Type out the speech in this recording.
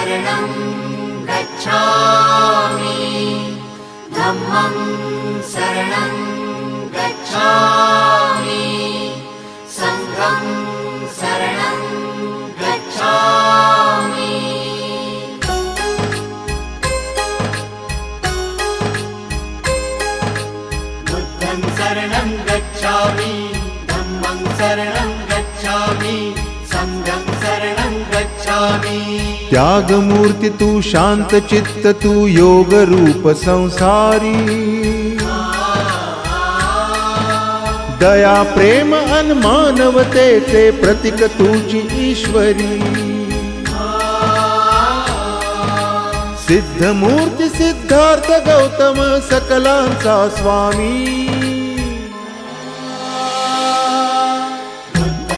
शरणं गच्छामि धम्मं शरणं गच्छामि संघं शरणं गच्छामि बुद्धं शरणं गच्छामि धम्मं शरणं गच्छामि संघं शरणं गच्छामि। त्यागमूर्ती तू शांत चित्त तू योग रूप संसारी दया प्रेम अन मानवतेचे प्रतीक तुझी ईश्वरी सिद्धमूर्ती सिद्धार्थ गौतम सकलांचा स्वामी